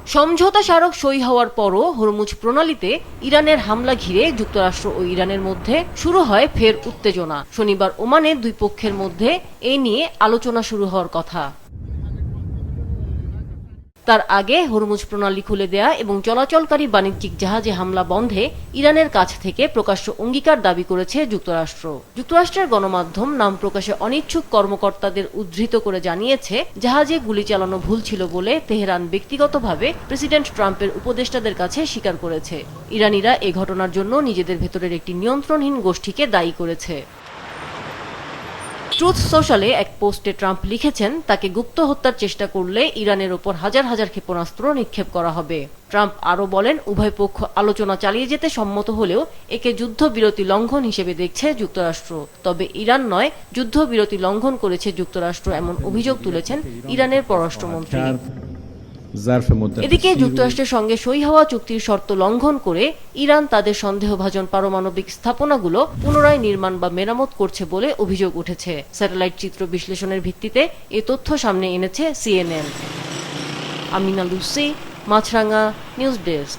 সমঝোতা স্মারক সই হওয়ার পরও হরমুজ প্রণালীতে ইরানের হামলা ঘিরে যুক্তরাষ্ট্র ও ইরানের মধ্যে শুরু হয় ফের উত্তেজনা। শনিবার ওমানে দুই পক্ষের মধ্যে এ নিয়ে আলোচনা শুরু হওয়ার কথা। তার আগে হরমুজ প্রণালী খুলে দেয়া এবং চলাচলকারী বাণিজ্যিক জাহাজে হামলা বন্ধে ইরানের কাছ থেকে প্রকাশ্য অঙ্গীকার দাবি করেছে যুক্তরাষ্ট্র। যুক্তরাষ্ট্রের গণমাধ্যম নাম প্রকাশে অনিচ্ছুক কর্মকর্তাদের উদ্ধৃত করে জানিয়েছে, জাহাজে গুলি চালানো ভুল ছিল বলে তেহরান ব্যক্তিগতভাবে প্রেসিডেন্ট ট্রাম্পের উপদেষ্টাদের কাছে স্বীকার করেছে। ইরানিরা এ ঘটনার জন্য নিজেদের ভেতরের একটি নিয়ন্ত্রণহীন গোষ্ঠীকে দায়ী করেছে। ট্রুথ সোশ্যালে এক পোস্টে ট্রাম্প লিখেছেন, তাকে গুপ্ত হত্যার চেষ্টা করলে ইরানের ওপর হাজার হাজার ক্ষেপণাস্ত্র নিক্ষেপ করা হবে। ট্রাম্প আরও বলেন, উভয় পক্ষ আলোচনা চালিয়ে যেতে সম্মত হলেও একে যুদ্ধবিরতি লঙ্ঘন হিসেবে দেখছে যুক্তরাষ্ট্র। তবে ইরান নয়, যুদ্ধবিরতি লঙ্ঘন করেছে যুক্তরাষ্ট্র, এমন অভিযোগ তুলেছেন ইরানের পররাষ্ট্রমন্ত্রী। এদিকে যুক্তরাষ্ট্রের সঙ্গে সই হওয়া চুক্তির শর্ত লঙ্ঘন করে ইরান তাদের সন্দেহভাজন পারমাণবিক স্থাপনাগুলো পুনরায় নির্মাণ বা মেরামত করছে বলে অভিযোগ উঠেছে। স্যাটেলাইট চিত্র বিশ্লেষণের ভিত্তিতে এ তথ্য সামনে এনেছে CNN। আমিনা লুসি, মাছরাঙা নিউজ ডেস্ক।